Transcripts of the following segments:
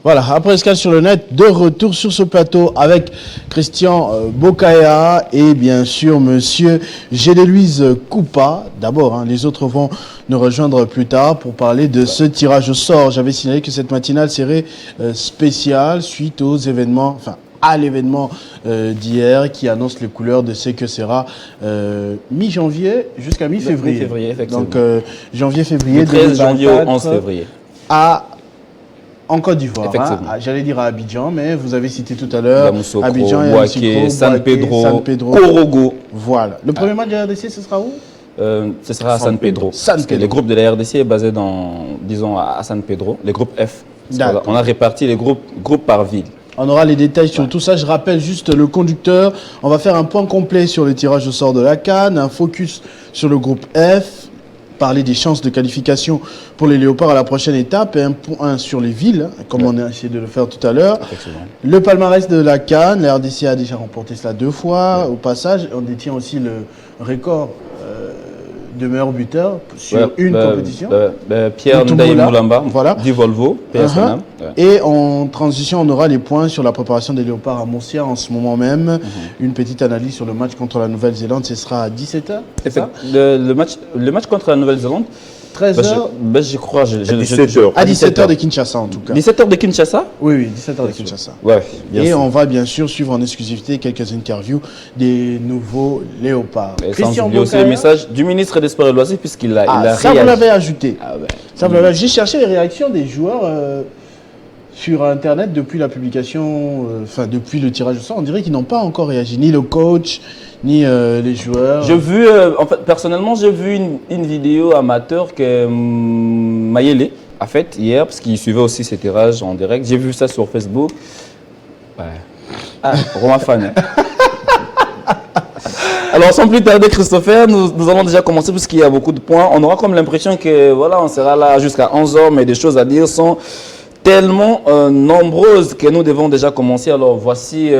Voilà, après escale sur le net, de retour sur ce plateau avec Christian Bokaya et bien sûr monsieur Gédé-Louise Koupa. D'abord, les autres vont nous rejoindre plus tard pour parler de ce tirage au sort. J'avais signalé que cette matinale serait spéciale suite aux événements, à l'événement d'hier qui annonce les couleurs de ce que sera mi-janvier jusqu'à mi-février. Mi-février, effectivement. Donc janvier-février. Du 13 janvier au 11 février. En Côte d'Ivoire, j'allais dire à Abidjan, mais vous avez cité tout à l'heure Abidjan, Bouaké, San Pedro, Korogo. Voilà. Le premier match de la RDC, ce sera où? Ce sera à San Pedro. Parce que les groupes de la RDC est basé à San Pedro, les groupes F. On a réparti les groupes par ville. On aura les détails sur tout ça. Je rappelle juste le conducteur. On va faire un point complet sur le tirage au sort de la CAN, un focus sur le groupe F, parler des chances de qualification pour les Léopards à la prochaine étape et un point sur les villes, comme on a essayé de le faire tout à l'heure. Le palmarès de la CAN, la RDC a déjà remporté cela 2 fois. Au passage, on détient aussi le record de meilleur buteur sur une compétition. Pierre Ndaye Moulamba, voilà. du Volvo, PSNM. Et en transition, on aura les points sur la préparation des Léopards à Murcia en ce moment même. Une petite analyse sur le match contre la Nouvelle-Zélande, ce sera à 17h. Le match contre la Nouvelle-Zélande, 13h je crois. 17h. À 17h de Kinshasa en tout cas. 17h de Kinshasa? Oui, 17h de Kinshasa. Ouais, et on va bien sûr suivre en exclusivité quelques interviews des nouveaux Léopards. Christian Bokaya, aussi le message du ministre des Sports et Loisirs puisqu'il a réagi. Ça vous l'avez ajouté. Ça vous l'avez ajouté. J'ai cherché les réactions des joueurs sur Internet depuis la publication, depuis le tirage au sort. On dirait qu'ils n'ont pas encore réagi, ni le coach, ni les joueurs. J'ai vu, personnellement, j'ai vu une vidéo amateur que Mayele a faite hier, parce qu'il suivait aussi ces tirages en direct. J'ai vu ça sur Facebook. Romain Fan. Alors, sans plus tarder, Christopher, nous allons déjà commencer puisqu'il y a beaucoup de points. On aura comme l'impression que voilà, on sera là jusqu'à 11h, mais des choses à dire sont tellement nombreuses que nous devons déjà commencer. Alors, voici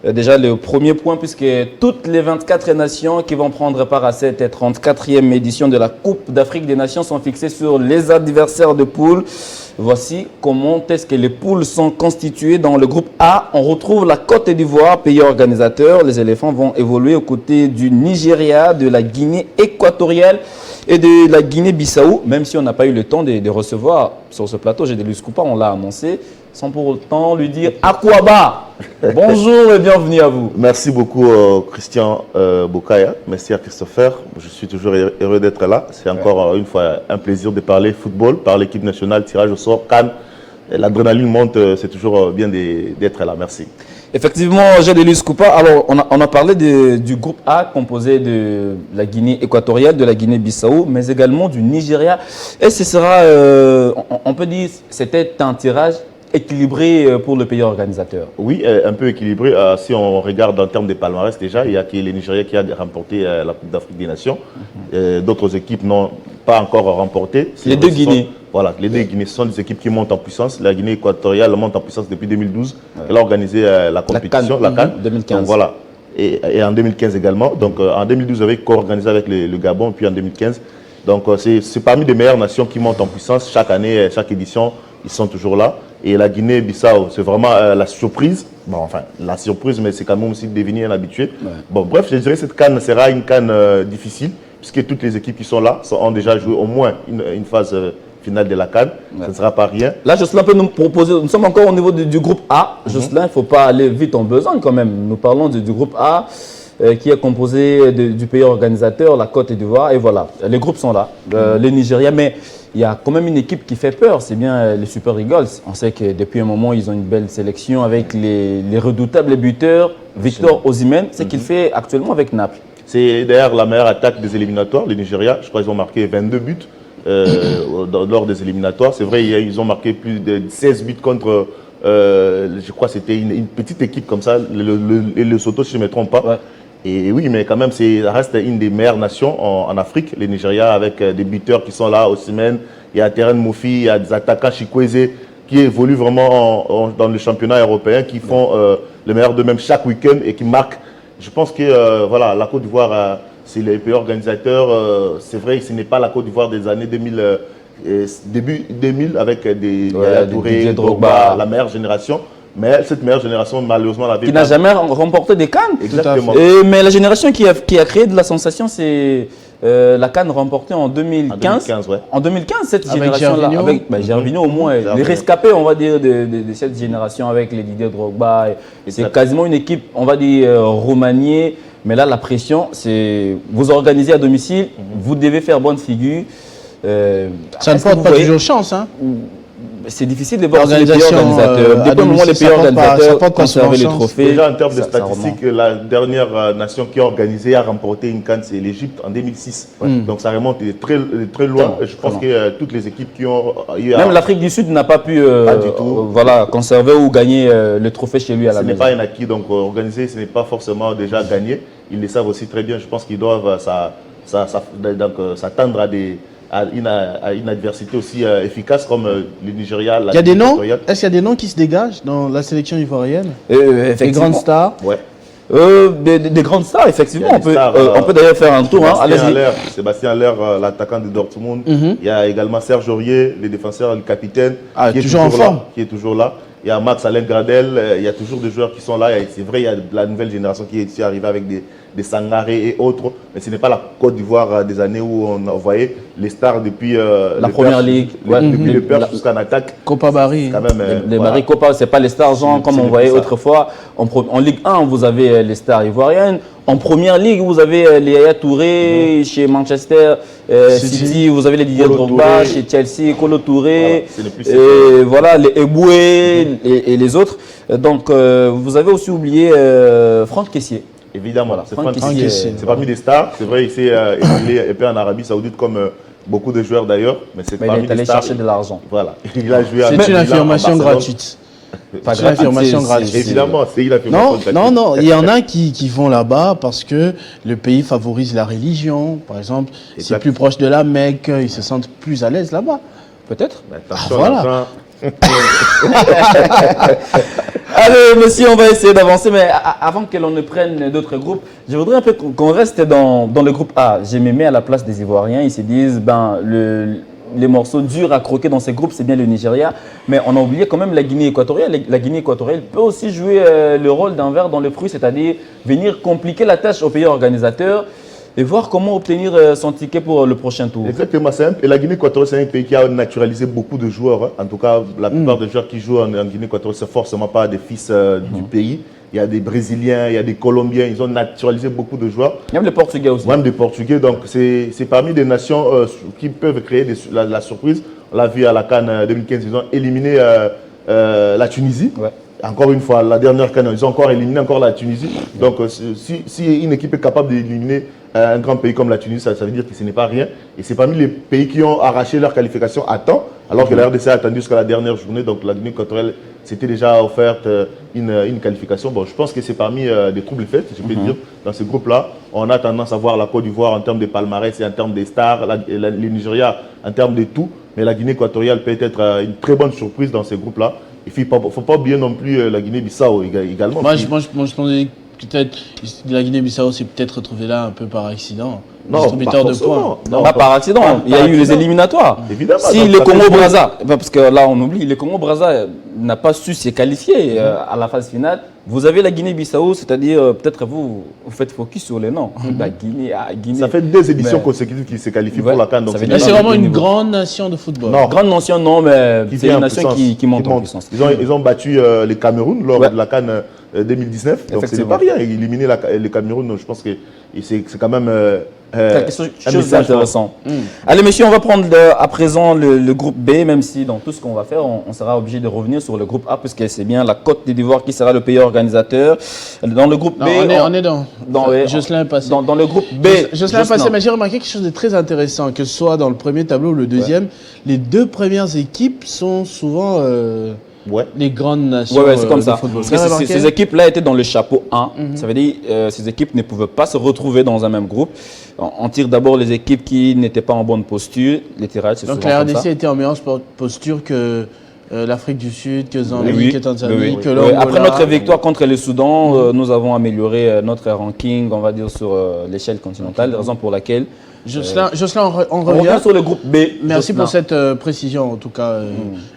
déjà le premier point, puisque toutes les 24 nations qui vont prendre part à cette 34e édition de la Coupe d'Afrique des Nations sont fixées sur les adversaires de poule. Voici comment est-ce que les poules sont constituées. Dans le groupe A, on retrouve la Côte d'Ivoire, pays organisateur. Les éléphants vont évoluer aux côtés du Nigeria, de la Guinée équatoriale et de la Guinée-Bissau, même si on n'a pas eu le temps de recevoir sur ce plateau Gédé-Louise Koupa, on l'a annoncé, sans pour autant lui dire Akwaba. Bonjour et bienvenue à vous. Merci beaucoup Christian Bokaya, merci à Christopher, je suis toujours heureux d'être là. C'est encore une fois un plaisir de parler football, par l'équipe nationale, tirage au sort, CAN. L'adrénaline monte, c'est toujours bien d'être là, merci. Effectivement, Gédé-Louise Koupa, alors on a parlé du groupe A composé de la Guinée équatoriale, de la Guinée-Bissau, mais également du Nigeria. Et ce sera, on peut dire, c'était un tirage équilibré pour le pays organisateur. Oui, un peu équilibré. Si on regarde en termes de palmarès déjà, il y a le Nigeria qui a remporté la Coupe d'Afrique des Nations. D'autres équipes n'ont pas encore remporté. Les deux Guinées. Voilà, les deux Guinées sont des équipes qui montent en puissance. La Guinée équatoriale monte en puissance depuis 2012. Elle a organisé la compétition, la CAN. 2015. Donc, voilà. Et en 2015 également. Donc en 2012, avec co-organisé avec le Gabon, puis en 2015. Donc c'est parmi les meilleures nations qui montent en puissance. Chaque année, chaque édition, ils sont toujours là. Et la Guinée-Bissau, c'est vraiment la surprise. Bon, enfin, la surprise, mais c'est quand même aussi devenu un habitué. Bon, bref, je dirais que cette CAN sera une CAN difficile, puisque toutes les équipes qui sont là ont déjà joué au moins une phase finale de la CAN. Ça ne sera pas rien. Là, Jocelyn peut nous proposer, nous sommes encore au niveau du groupe A. Jocelyn, il ne faut pas aller vite en besogne quand même. Nous parlons du groupe A. Qui est composé du pays organisateur, la Côte d'Ivoire, et voilà, les groupes sont là, le Nigeria, mais il y a quand même une équipe qui fait peur, c'est bien les Super Eagles. On sait que depuis un moment, ils ont une belle sélection avec les redoutables buteurs, Victor Osimhen, c'est qu'il fait actuellement avec Naples. C'est d'ailleurs la meilleure attaque des éliminatoires, le Nigeria, je crois qu'ils ont marqué 22 buts lors des éliminatoires. C'est vrai, ils ont marqué plus de 16 buts contre... je crois que c'était une petite équipe comme ça, le Soto si je ne me trompe pas. Ouais. Et oui, mais quand même, ça reste une des meilleures nations en Afrique, le Nigeria, avec des buteurs qui sont là, Osimhen, il y a Terren Moufi, il y a des attaquants Chikweze qui évoluent vraiment dans le championnat européen, qui font le meilleur d'eux-mêmes chaque week-end et qui marquent. Je pense que voilà, la Côte d'Ivoire, c'est les pays organisateurs. C'est vrai que ce n'est pas la Côte d'Ivoire des années début 2000 avec des Ouais, Touré, Didier Drogba, Drogba, la meilleure génération. Mais cette meilleure génération, malheureusement, l'avait qui n'a jamais remporté des CAN. Exactement. Mais la génération qui a créé de la sensation, c'est la CAN remportée en 2015. En 2015, ouais. En 2015, cette Avec génération-là, Gervinho. avec Gervinho au moins, Gervinho. les rescapés, on va dire, de cette génération avec les Didier Drogba. C'est Exact. quasiment une équipe, on va dire, remaniée. Mais là, la pression, c'est vous organisez à domicile, vous devez faire bonne figure. Ça ne est-ce que porte vous pas voyez- toujours chance. Hein. C'est difficile de voir les pays L'organisation, organisateurs. à Depuis le moment où les domicile, pays ça porte pas- ça organisateurs porte pas souvent conservaient les chance. trophées. Déjà en termes de ça statistiques, la dernière nation qui a organisé, a remporté une CAN, c'est l'Égypte en 2006. Donc ça remonte très, très loin. Je pense loin. que toutes les équipes qui ont eu à... Même l'Afrique du Sud n'a pas pu du tout. voilà, conserver ou gagner le trophée chez lui à la Ce n'est maison. pas un acquis, donc organiser, ce n'est pas forcément déjà gagné. Ils le savent aussi très bien. Je pense qu'ils doivent s'attendre à une adversité aussi efficace comme le Nigeria. Il y a des noms. Est-ce qu'il y a des noms qui se dégagent dans la sélection ivoirienne? Des Effectivement. grandes stars. Ouais. Des grandes stars, effectivement. Il y a des stars, On peut d'ailleurs faire un tour. Hein. Sébastien Haller, l'attaquant de Dortmund. Il y a également Serge Aurier, le défenseur, le capitaine, Ah, qui est toujours en forme. là, qui est toujours là. Il y a Max Alain Gradel, il y a toujours des joueurs qui sont là. C'est vrai, il y a de la nouvelle génération qui est ici arrivée avec des Sangaré et autres. Mais ce n'est pas la Côte d'Ivoire des années où on envoyait les stars depuis La première ligue. Depuis le Perche La- jusqu'en attaque. Copa Barry. Quand même, Les voilà. Maricopa, ce n'est pas les stars genre, comme C'est on voyait ça. autrefois. En Ligue 1, vous avez les stars ivoiriennes. En première ligue, vous avez les Yaya Touré chez Manchester City. Vous avez les Didier Kolo Drogba Touré. chez Chelsea, Kolo Touré. Voilà, ce n'est plus Et voilà, les Eboué et les autres. Donc, vous avez aussi oublié Franck Kessié. Évidemment, Voilà, c'est Franck Franck Kessié, Kessié. C'est parmi les stars. C'est vrai, il s'est exilé un peu en Arabie Saoudite comme beaucoup de joueurs d'ailleurs. Mais c'est Mais il parmi est les allé stars. chercher de l'argent. Voilà. Il a joué à C'est Milan, une en affirmation Barcelone. gratuite. Pas C'est une affirmation c'est- gratuite. c'est- Évidemment, c'est une affirmation Non, gratuite. non, non. Il y en a qui vont là-bas parce que le pays favorise la religion. Par exemple, c'est Exact. plus proche de la Mecque, ils se sentent plus à l'aise là-bas. Peut-être. Mais attention, voilà. l'argent. Allez, monsieur, on va essayer d'avancer, mais avant que l'on ne prenne d'autres groupes, je voudrais un peu qu'on reste dans le groupe A. Je me mets à la place des Ivoiriens. Ils se disent, les morceaux durs à croquer dans ces groupes, c'est bien le Nigeria, mais on a oublié quand même la Guinée équatoriale. La Guinée équatoriale peut aussi jouer le rôle d'un ver dans le fruit, c'est-à-dire venir compliquer la tâche aux pays organisateurs et voir comment obtenir son ticket pour le prochain tour. Exactement, c'est et la Guinée équatoriale, c'est un pays qui a naturalisé beaucoup de joueurs. Hein. En tout cas, la plupart des joueurs qui jouent en Guinée équatoriale, c'est forcément pas des fils du pays. Il y a des Brésiliens, il y a des Colombiens, ils ont naturalisé beaucoup de joueurs. Même les Portugais aussi. Même des Portugais, donc c'est parmi des nations qui peuvent créer la surprise. On l'a vu à la CAN 2015, ils ont éliminé la Tunisie. Ouais. Encore une fois, la dernière CAN, ils ont encore éliminé encore la Tunisie. Donc si une équipe est capable d'éliminer un grand pays comme la Tunisie, ça veut dire que ce n'est pas rien. Et c'est parmi les pays qui ont arraché leur qualification à temps, alors que la RDC a attendu jusqu'à la dernière journée. Donc la Guinée équatoriale s'était déjà offerte une qualification. Bon, je pense que c'est parmi des troubles faits, je peux dire, dans ce groupe-là. On a tendance à voir la Côte d'Ivoire en termes de palmarès et en termes des stars, le Nigeria en termes de tout. Mais la Guinée équatoriale peut être une très bonne surprise dans ce groupe-là. Il ne faut pas oublier non plus la Guinée-Bissau également. Moi, je pensais peut-être la Guinée-Bissau s'est peut-être retrouvée là un peu par accident. Non, Distributeur pas de forcément. points. Non, Pas par accident, il y a par eu les accident. éliminatoires. Évidemment, Si donc le ça fait Congo-Braza, parce que là on oublie, le Congo-Braza n'a pas su se qualifier à la phase finale. Vous avez la Guinée-Bissau, c'est-à-dire peut-être vous faites focus sur les noms. La Guinée, Guinée. Ça fait 2 éditions Mais- consécutives qui se qualifient Ouais, pour la CAN. Donc ça veut Mais dire c'est dans vraiment le une niveau. grande nation de football. Non. Grande nation, non, mais qui c'est vient une en nation puissance, qui monte en puissance. Ils ont battu le Cameroun lors Ouais. de la CAN 2019. Donc ce n'est Effectivement. pas rien. Éliminer le Cameroun, donc je pense que c'est quand même Quelque chose un chose message d'intéressant. Allez, messieurs, on va prendre à présent le groupe B, même si dans tout ce qu'on va faire, on sera obligé de revenir sur le groupe A, puisque c'est bien la Côte d'Ivoire qui sera le pays organisateur. Dans le groupe Non, B, on est dans. ouais, Jocelyn est passé. dans le groupe B. Jocelyn est passé, mais j'ai remarqué quelque chose de très intéressant, que ce soit dans le premier tableau ou le deuxième. Les deux premières équipes sont souvent Ouais. les grandes nations Ouais, c'est comme de ça. football. Parce que Vous avez remarqué ces équipes-là étaient dans le chapeau 1. Ça veut dire que ces équipes ne pouvaient pas se retrouver dans un même groupe. On tire d'abord les équipes qui n'étaient pas en bonne posture. Les tirages, c'est Donc souvent la comme ça. RDC était en meilleure posture que l'Afrique du Sud, que Zambie, Oui, que Tanzanie, oui, oui. que Oui, l'Angola. après notre victoire contre le Soudan, nous avons amélioré notre ranking, on va dire, sur l'échelle continentale, raison pour laquelle Jocelyn, on On revient. revient sur le groupe B. Merci Jocelyn. pour cette précision, en tout cas,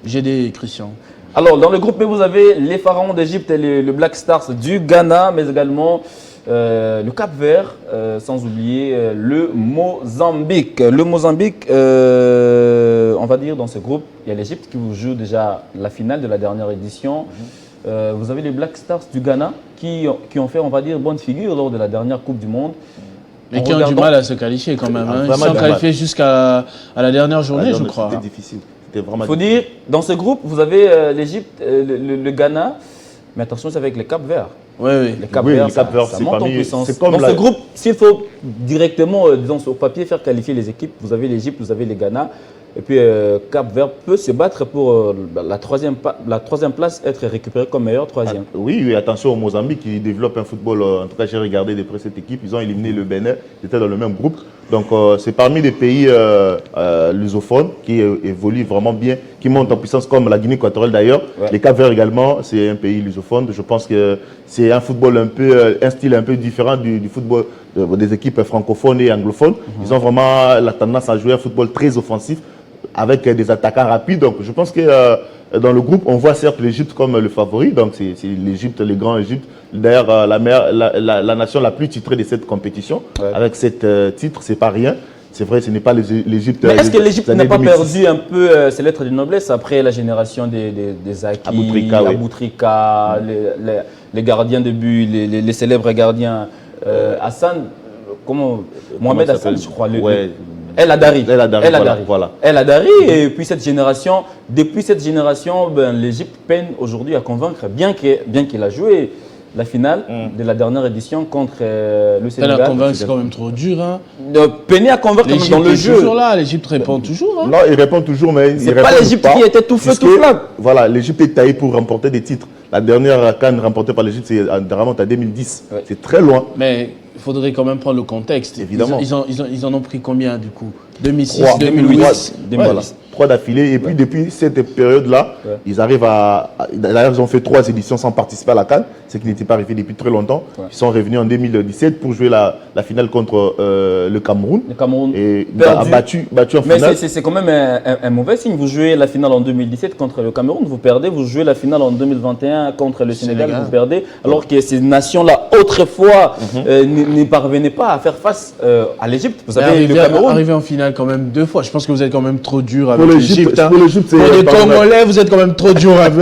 GD et Christian. Alors, dans le groupe B, vous avez les Pharaons d'Égypte et le Black Stars du Ghana, mais également le Cap-Vert, sans oublier le Mozambique. Le Mozambique, on va dire, dans ce groupe, il y a l'Égypte qui vous joue déjà la finale de la dernière édition. Vous avez les Black Stars du Ghana qui ont fait, on va dire, bonne figure lors de la dernière Coupe du Monde. Mais qui ont du mal à se qualifier quand même. Hein. Ils sont qualifiés jusqu'à la dernière journée, je crois. C'était difficile. C'était vraiment Il faut difficile. dire, dans ce groupe, vous avez l'Égypte, le Ghana, mais attention, c'est avec les Cap-Vert. Oui, oui. Les Cap-Vert, les Cap-Vert, ça c'est monte en parmi- puissance. c'est comme Dans la- ce groupe, s'il faut directement, disons, sur papier, faire qualifier les équipes, vous avez l'Égypte, vous avez les Ghana. Et puis Cap-Vert peut se battre pour la troisième place, être récupéré comme meilleur troisième. Oui, oui, attention au Mozambique, qui développe un football. En tout cas, j'ai regardé de près cette équipe. Ils ont éliminé le Bénin. Ils étaient dans le même groupe. Donc, c'est parmi les pays lusophones qui évoluent vraiment bien, qui montent en puissance, comme la Guinée équatoriale d'ailleurs. Ouais. Les Cap-Vert également, c'est un pays lusophone. Je pense que c'est un football un style un peu différent du football des équipes francophones et anglophones. Ils ont vraiment la tendance à jouer un football très offensif, avec des attaquants rapides. Donc je pense que dans le groupe, on voit certes l'Égypte comme le favori. Donc c'est l'Égypte, les grands Égypte. D'ailleurs, la nation la plus titrée de cette compétition. Ouais. Avec 7 titres, c'est pas rien. C'est vrai, ce n'est pas l'Égypte. Mais est-ce que l'Égypte des n'a années pas 2006. perdu un peu ses lettres de noblesse après la génération des Zaki, Aboutrika, oui. Aboutrika, les gardiens de but, les célèbres gardiens Hassan, Mohamed Hassan, je crois. Ouais. El Hadari. El Hadari, voilà. El Hadari, et puis depuis cette génération, l'Égypte peine aujourd'hui à convaincre, bien qu'il a joué la finale de la dernière édition contre le Elle Sénégal. a convaincu, c'est quand même trop dur. Hein. Peiner à convaincre même L'Égypte dans le est jeu. toujours là, l'Égypte répond toujours. Hein. Non, il répond toujours, mais C'est pas l'Égypte qui était tout feu, puisque, tout flamme. Voilà, l'Égypte est taillée pour remporter des titres. La dernière CAN remportée par l'Égypte, c'est remonte à 2010. Ouais. C'est très loin. Mais il faudrait quand même prendre le contexte. Évidemment. Ils en ont pris combien du coup 2006, 3, 2008. Voilà. 3 d'affilée. Et puis depuis cette période-là, Ouais. ils arrivent à. D'ailleurs, ils ont fait 3 éditions sans participer à la CAN, ce qui n'était pas arrivé depuis très longtemps. Ouais. Ils sont revenus en 2017 pour jouer la finale contre le Cameroun. Le Cameroun Et perdu. battu en Mais finale. c'est quand même un mauvais signe. Vous jouez la finale en 2017 contre le Cameroun, vous perdez. Vous jouez la finale en 2021 contre le Sénégal, vous perdez. Alors que ces nations-là, autrefois, n'y parvenaient pas à faire face à l'Égypte. Vous savez, le Cameroun. Arrivé en finale quand même 2 fois. Je pense que vous êtes quand même trop dur Pour avec l'Égypte, l'Égypte. Hein. pour l'Égypte, c'est Pour les pas mal. Congolais, vous êtes quand même trop dur avec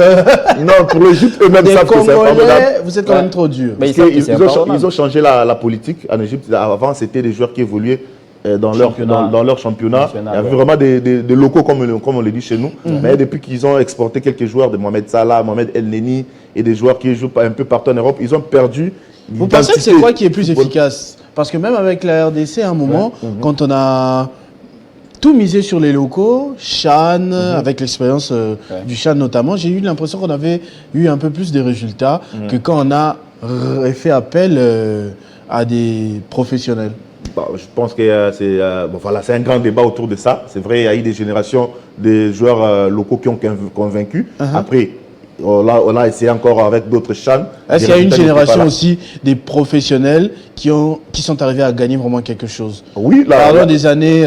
Non, pour l'Égypte, eux-mêmes les savent que c'est impardonnable. Impardonnable. Vous êtes quand Ouais. même trop dur. Mais Parce ils savent que qu'ils c'est ils ont, impardonnable. ils ont changé la politique en Égypte. Avant, c'était des joueurs qui évoluaient dans leur championnat. National, Il y avait ouais. vraiment des locaux, comme on le dit chez nous. Mais depuis qu'ils ont exporté quelques joueurs de Mohamed Salah, Mohamed El Neni et des joueurs qui jouent un peu partout en Europe, ils ont perdu. Vous pensez que c'est quoi qui est plus efficace? Parce que même avec la RDC, à un moment, quand on a tout misé sur les locaux, Chan, avec l'expérience du Chan notamment, j'ai eu l'impression qu'on avait eu un peu plus de résultats que quand on a fait appel à des professionnels. Bon, je pense que c'est un grand débat autour de ça. C'est vrai, il y a eu des générations de joueurs locaux qui ont convaincu. Après, on a essayé encore avec d'autres Chan. Est-ce qu'il y a une génération aussi des professionnels qui sont arrivés à gagner vraiment quelque chose? Oui, Parlons des années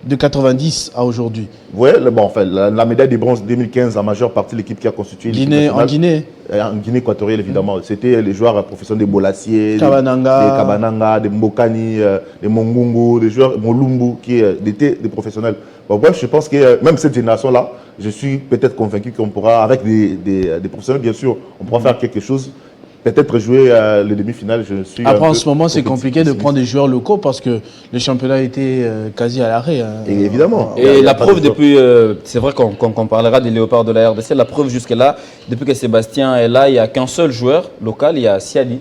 de 90 à aujourd'hui. Oui, la médaille de bronze 2015, la majeure partie de l'équipe qui a constitué l'équipe En nationale. Guinée, En Guinée équatoriale, évidemment. C'était les joueurs professionnels des Bolassier, Kabananga. des Kabananga, des Mbokani, des Mongungu, des joueurs Molumbu, qui étaient des professionnels. Bon, bref, je pense que même cette génération-là, je suis peut-être convaincu qu'on pourra, avec des professionnels, bien sûr, on pourra faire quelque chose. Peut-être jouer le demi-finale, je suis. après, en ce moment, c'est compliqué de prendre des joueurs locaux parce que le championnat était quasi à l'arrêt. Hein. Et évidemment. Et la preuve depuis, c'est vrai qu'on parlera des léopards de la RDC, la preuve jusque-là, depuis que Sébastien est là, il n'y a qu'un seul joueur local, il y a Siadi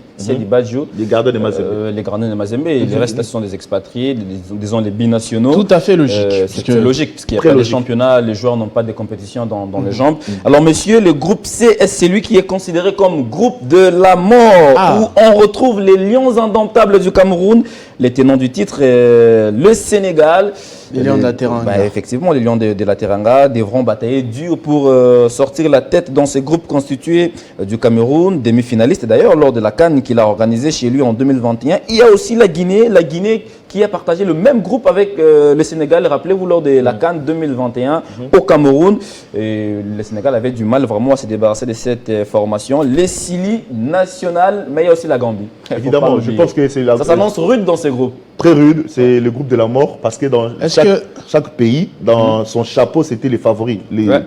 Badjo. Les gardiens de Mazembe. Les gardiens de Mazembe, et les restes ce sont des expatriés, disons les binationaux. Tout à fait logique. C'est logique, parce qu'il n'y a Très pas de logique. championnat, les joueurs n'ont pas de compétition dans les jambes. Alors messieurs, le groupe C, c'est lui qui est considéré comme groupe de la mort, où on retrouve les Lions indomptables du Cameroun, les tenants du titre, le Sénégal. Les Lions de la Teranga. Effectivement, les Lions de la Teranga devront batailler dur pour sortir la tête dans ce groupe constitué du Cameroun, demi-finaliste d'ailleurs lors de la CAN qu'il a organisée chez lui en 2021. Il y a aussi la Guinée qui a partagé le même groupe avec le Sénégal. Rappelez-vous, lors de la CAN 2021 au Cameroun, et le Sénégal avait du mal vraiment à se débarrasser de cette formation. Les Sili national, mais il y a aussi la Gambie. Évidemment, je pense que c'est ça s'annonce rude dans ces groupes. Très rude, c'est le groupe de la mort parce que dans chaque pays, dans son chapeau, c'était les favoris.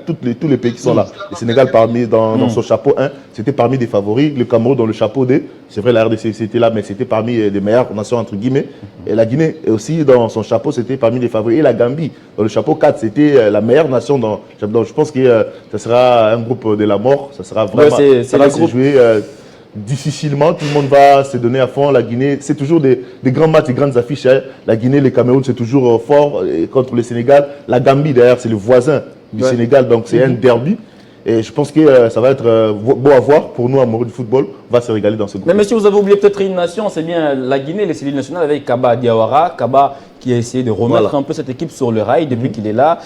Tous les pays qui sont là. Le Sénégal, dans son chapeau 1, c'était parmi des favoris. Le Cameroun, dans le chapeau 2, c'est vrai, la RDC c'était là, mais c'était parmi les meilleures nations, entre guillemets. Et la Guinée aussi, dans son chapeau, c'était parmi les favoris. Et la Gambie, dans le chapeau 4, c'était la meilleure nation. Donc, je pense que ça sera un groupe de la mort. Ça sera vraiment. Ça va se jouer difficilement, tout le monde va se donner à fond. La Guinée, c'est toujours des grands matchs, des grandes affiches. Hein. La Guinée, le Cameroun, c'est toujours fort contre le Sénégal. La Gambie, d'ailleurs, c'est le voisin du Sénégal, donc c'est un derby. Et je pense que ça va être beau à voir pour nous, amoureux du football. On va se régaler dans ce groupe. Mais monsieur, vous avez oublié peut-être une nation, c'est bien la Guinée, les Sili nationales avec Kaba Diawara. Kaba qui a essayé de remettre un peu cette équipe sur le rail depuis qu'il est là.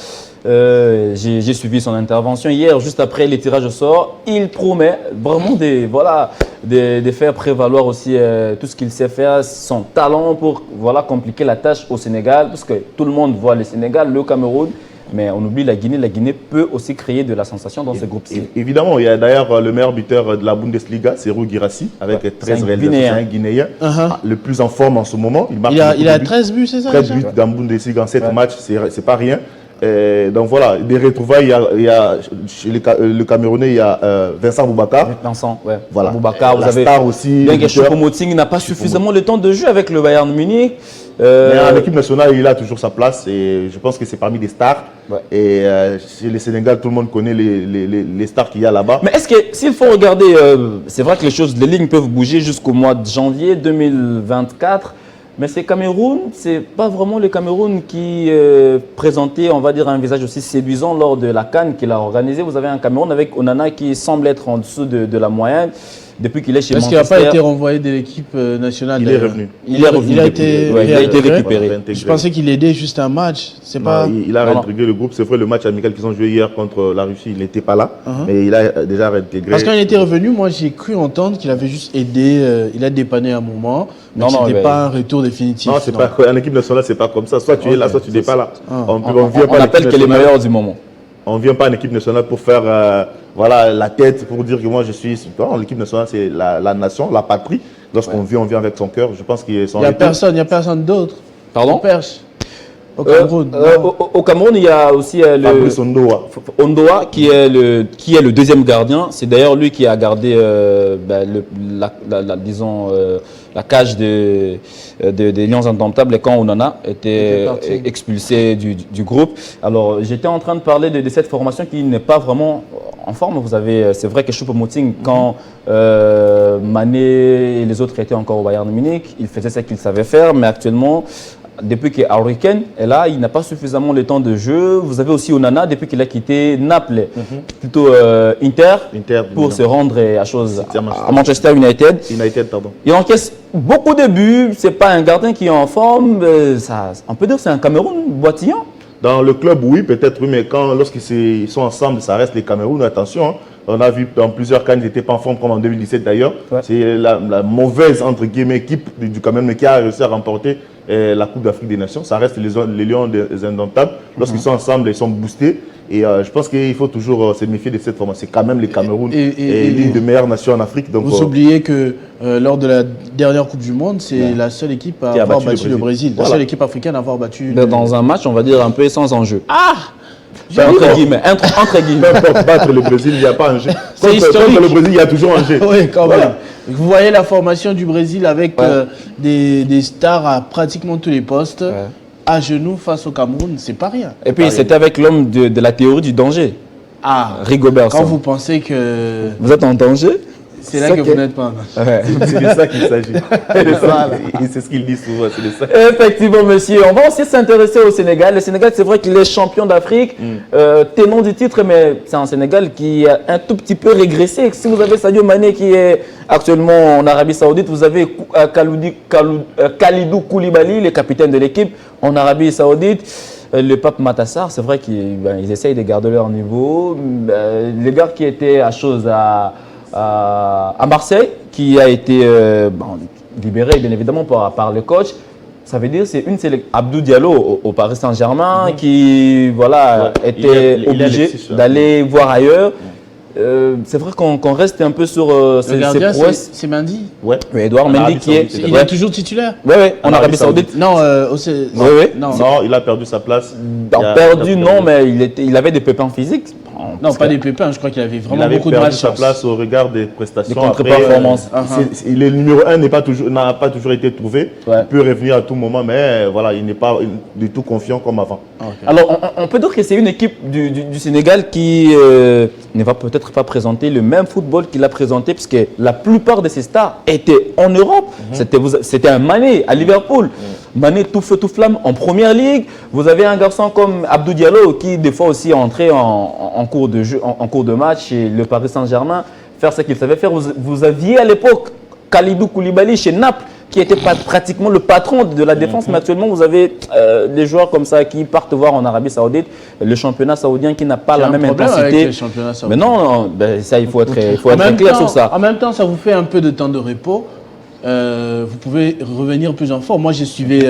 J'ai suivi son intervention hier, juste après les tirages au sort. Il promet vraiment de faire prévaloir aussi tout ce qu'il sait faire, son talent pour compliquer la tâche au Sénégal. Parce que tout le monde voit le Sénégal, le Cameroun. Mais on oublie la Guinée. La Guinée peut aussi créer de la sensation dans ce groupe-ci. Évidemment, il y a d'ailleurs le meilleur buteur de la Bundesliga, c'est Serhou Guirassy, avec 13 réalisations. C'est un Guinéen, le plus en forme en ce moment. Il a 13 buts, c'est ça? 13 buts dans la Bundesliga en 7 matchs, c'est pas rien. Donc voilà, des retrouvailles, il y a chez le Camerounais, il y a Vincent Boubacar. Vincent, ouais. Voilà. Boubacar, vous avez star aussi. Bien que Choupo-Moting n'a pas suffisamment le temps de jeu avec le Bayern Munich. Mais en équipe nationale, il a toujours sa place et je pense que c'est parmi les stars. Et chez les Sénégal, tout le monde connaît les stars qu'il y a là-bas. Mais est-ce que, s'il faut regarder, c'est vrai que les lignes peuvent bouger jusqu'au mois de janvier 2024. Mais ce Cameroun, ce n'est pas vraiment le Cameroun qui présentait, on va dire, un visage aussi séduisant lors de la CAN qu'il a organisée. Vous avez un Cameroun avec Onana qui semble être en dessous de la moyenne depuis qu'il est chez Manchester. Parce qu'il n'a pas été renvoyé de l'équipe nationale. Il est revenu. Il a été récupéré. Je pensais qu'il aidait juste un match. Il a réintégré le groupe. C'est vrai, le match amical qu'ils ont joué hier contre la Russie, il n'était pas là. Mais il a déjà réintégré. Parce qu'il était revenu, moi j'ai cru entendre qu'il avait juste aidé, il a dépanné un moment. Mais ce n'était pas un retour définitif. Non, c'est pas, en équipe nationale, c'est pas comme ça. Soit tu es là, soit tu n'es pas là. On appelle que les meilleurs du moment. On ne vient pas en équipe nationale pour faire la tête, pour dire que moi je suis. L'équipe nationale, c'est la nation, la patrie. Lorsqu'on vient, on vient avec son cœur. Je pense qu'il y a personne d'autre. Pardon? Au Cameroun. Au Cameroun, il y a aussi Fabrice Ondoa qui est le deuxième gardien. C'est d'ailleurs lui qui a gardé la cage des Lions Indomptables quand Onana était expulsé du groupe. Alors, j'étais en train de parler de cette formation qui n'est pas vraiment en forme. C'est vrai que Choupo-Moting, quand Mané et les autres étaient encore au Bayern Munich, il faisait ce qu'il savait faire, mais actuellement, depuis que Harry Kane est là, il n'a pas suffisamment le temps de jeu. Vous avez aussi Onana depuis qu'il a quitté Naples, plutôt Inter pour se rendre à Manchester United. Il encaisse beaucoup de buts. C'est pas un gardien qui est en forme. On peut dire que c'est un Cameroun boitillant. Dans le club, oui, peut-être, oui, mais lorsqu'ils sont ensemble, ça reste les Cameroun. Attention, hein. On a vu dans plusieurs cas, ils n'étaient pas en forme comme en 2017 d'ailleurs. C'est la mauvaise, entre guillemets, équipe du Cameroun qui a réussi à remporter la Coupe d'Afrique des Nations. Ça reste les Lions des Indomptables. Lorsqu'ils sont ensemble, ils sont boostés. Et je pense qu'il faut toujours se méfier de cette formation. C'est quand même les Cameroun et l'une des meilleures nations en Afrique. Donc, vous oubliez que lors de la dernière Coupe du Monde, c'est la seule équipe à avoir battu le Brésil. La seule équipe africaine à avoir battu. Dans un match, on va dire un peu sans enjeu. Entre guillemets. Pour battre le Brésil, il n'y a pas un jeu. C'est historique. Contre le Brésil, il y a toujours un jeu. Oui, quand même. Vous voyez la formation du Brésil avec des stars à pratiquement tous les postes. À genoux face au Cameroun, c'est pas rien. Et puis c'était avec l'homme de la théorie du danger. Rigobert. Quand vous pensez que vous êtes en danger, c'est là que vous n'êtes pas. C'est de ça qu'il s'agit. C'est ce qu'il dit souvent. Effectivement, monsieur. On va aussi s'intéresser au Sénégal. Le Sénégal, c'est vrai qu'il est champion d'Afrique, tenant du titre, mais c'est un Sénégal qui a un tout petit peu régressé. Si vous avez Sadio Mané qui est actuellement en Arabie Saoudite, vous avez Kalidou Koulibaly, le capitaine de l'équipe en Arabie Saoudite. Le Pape Matassar, c'est vrai qu'ils essayent de garder leur niveau. Les gars qui étaient à Marseille, qui a été libéré bien évidemment par le coach. Ça veut dire que c'est une sélection. Abdou Diallo au Paris Saint-Germain qui voilà, était obligé d'aller voir ailleurs. C'est vrai qu'on reste un peu sur ces prouesses. C'est Mendy. Ouais. Edouard Mendy qui est. Il est toujours titulaire. Oui, en Arabie Saoudite. Non, non, il a perdu sa place. Perdu, non, mais il avait des pépins physiques. Non, pas des pépins, je crois qu'il avait vraiment beaucoup de malchance. malchance. Il avait perdu sa place au regard des prestations. Des contre-performances. Le numéro 1 n'a pas toujours été trouvé. Il peut revenir à tout moment, mais voilà, il n'est pas du tout confiant comme avant. Alors, on peut dire que c'est une équipe du Sénégal qui ne va peut-être pas présenter le même football qu'il a présenté, puisque la plupart de ses stars étaient en Europe. C'était un Mané à Liverpool. Mané tout feu, tout flamme en première ligue. Vous avez un garçon comme Abdou Diallo qui, des fois, aussi est entré en cours de jeu, en cours de match chez le Paris Saint-Germain, faire ce qu'il savait faire. Vous aviez à l'époque Kalidou Koulibaly chez Naples, qui était pratiquement le patron de la défense, mais actuellement vous avez des joueurs comme ça qui partent voir en Arabie Saoudite, le championnat saoudien qui n'a pas la même intensité. Mais non, ça il faut être clair sur ça. En même temps, ça vous fait un peu de temps de repos. Vous pouvez revenir plus en forme. Moi, j'ai suivi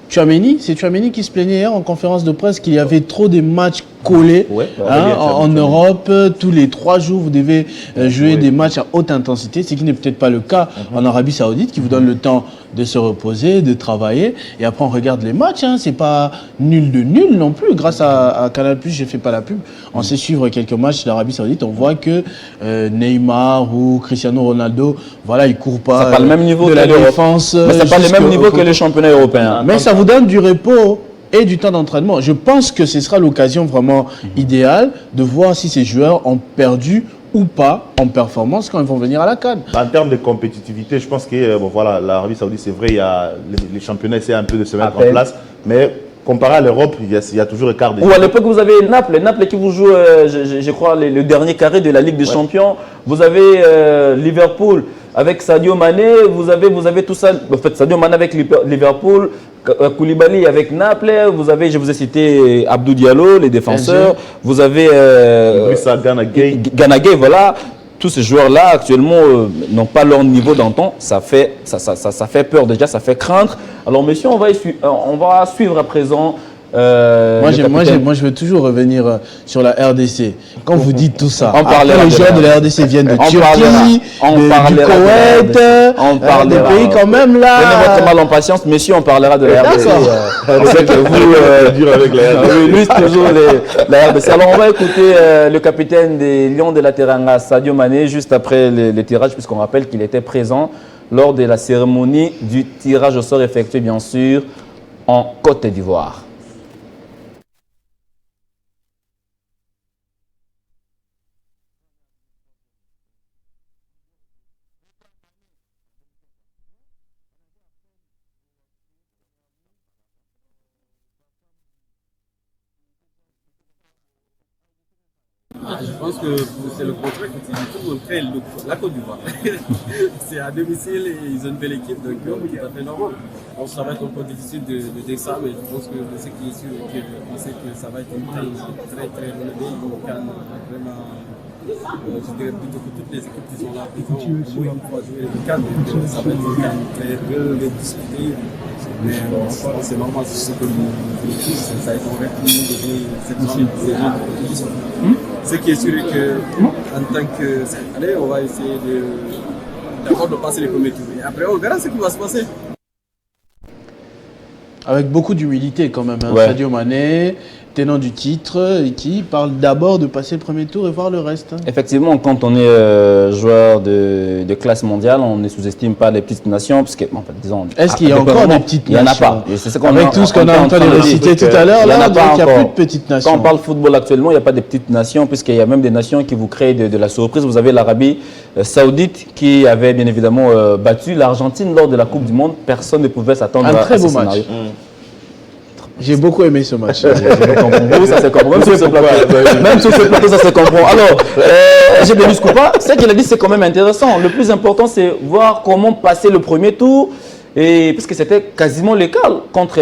Tchouaméni. C'est Tchouaméni qui se plaignait hier en conférence de presse qu'il y avait trop de matchs collés en Europe. Tous les 3 jours, vous devez jouer des matchs à haute intensité, ce qui n'est peut-être pas le cas en Arabie Saoudite, qui vous donne le temps de se reposer, de travailler. Et après, on regarde les matchs. C'est pas nul de nul non plus. Grâce à Canal+, je fais pas la pub. On sait suivre quelques matchs d'Arabie Saoudite. On voit que Neymar ou Cristiano Ronaldo, voilà, ils courent pas. Ça pas le même niveau de la défense. Mais ça pas le même niveau que les championnats européens. Mais ça vous donne du repos et du temps d'entraînement. Je pense que ce sera l'occasion vraiment idéale de voir si ces joueurs ont perdu ou pas en performance quand ils vont venir à la CAN. En termes de compétitivité, je pense que voilà, l'Arabie Saoudite, c'est vrai, il y a les championnats essaient un peu de se mettre en place, mais comparé à l'Europe, il y a toujours écart. Ou à l'époque, vous avez Naples qui vous joue, je crois, le dernier carré de la Ligue des Champions. Vous avez Liverpool avec Sadio Mané, vous avez tout ça. En fait, Sadio Mané avec Liverpool, Koulibaly avec Naples, vous avez, je vous ai cité Abdou Diallo, les défenseurs, vous avez Gana Gueye, voilà. Tous ces joueurs-là, actuellement, n'ont pas leur niveau d'antan. Ça fait peur déjà, ça fait craindre. Alors, messieurs, on va suivre à présent. Moi, je veux toujours revenir sur la RDC. Quand vous dites tout ça, les joueurs de la RDC viennent de Turquie, du Koweït, des pays quand même là. Prenez votre mal en patience, messieurs, on parlera de la RDC. C'est que vous, dur avec la RDC. Oui, lui, c'est toujours la RDC. Alors, on va écouter le capitaine des Lions de la Teranga, Sadio Mané, juste après le tirage, puisqu'on rappelle qu'il était présent lors de la cérémonie du tirage au sort effectué, bien sûr, en Côte d'Ivoire. Je pense que c'est le contraire que tu dis. Tout le monde crée la Côte d'Ivoire. C'est à domicile et ils ont une belle équipe, donc tout à fait normal. Ça va être un peu difficile de dire ça, mais je pense que ce qui est sûr, on sait que ça va être une très très relevée. Donc, vraiment, je dirais plutôt que toutes les équipes qui sont là, ils vont jouer le cadre. Ça va être un cadre très relevé, discuté. Mais c'est normal, c'est ce que nous tous, ça a été vrai pour nous de jouer cette genre de compétition. Ce qui est sûr est que, en tant que Sénégalais, on va essayer d'abord de passer les premiers tours. Et après, on verra ce qui va se passer. Avec beaucoup d'humilité quand même. Sadio Mané, tenant du titre, qui parle d'abord de passer le premier tour et voir le reste. Effectivement, quand on est joueur de classe mondiale, on ne sous-estime pas les petites nations. Parce que, en fait, disons, est-ce qu'il y a encore des petites nations? Il n'y en a pas. Avec tout ce qu'on a entendu réciter tout à l'heure, il n'y a plus de petites nations. Quand on parle football actuellement, il n'y a pas de petites nations, puisqu'il y a même des nations qui vous créent de la surprise. Vous avez l'Arabie Saoudite qui avait bien évidemment battu l'Argentine lors de la Coupe du Monde. Personne ne pouvait s'attendre à ce scénario. J'ai beaucoup aimé ce match. Ça se comprend. Même sur ce plateau, ça se comprend. Alors, j'ai bien Coupa. Ce qu'il a dit, c'est quand même intéressant. Le plus important, c'est voir comment passer le premier tour. Et puisque c'était quasiment le cas contre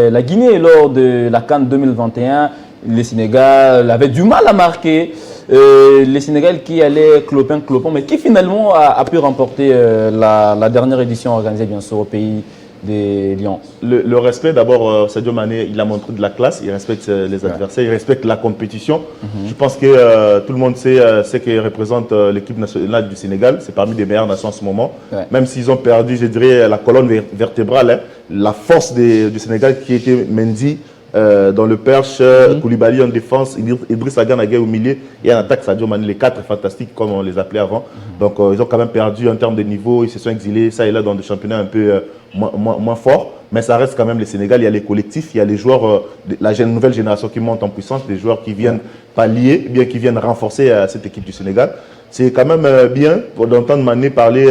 la Guinée lors de la CAN 2021, le Sénégal avait du mal à marquer. Le Sénégal qui allait clopin, mais qui finalement a pu remporter la dernière édition organisée bien sûr au pays des Lions? Le respect, d'abord, Sadio Mané, il a montré de la classe, il respecte les adversaires, il respecte la compétition. Je pense que tout le monde sait ce que représente l'équipe nationale du Sénégal. C'est parmi les meilleures nations en ce moment. Même s'ils ont perdu, je dirais, la colonne vertébrale, hein, la force du Sénégal qui était Mendy, dans le perche, Koulibaly en défense, Idrissa Gana Gueye au milieu et en attaque Sadio Mané, les 4 fantastiques comme on les appelait avant. Donc ils ont quand même perdu en termes de niveau, ils se sont exilés ça et là dans des championnats un peu moins forts, mais ça reste quand même le Sénégal. Il y a les collectifs, il y a les joueurs, la nouvelle génération qui monte en puissance, des joueurs qui viennent pallier, bien qui viennent renforcer cette équipe du Sénégal. C'est quand même bien d'entendre Mané parler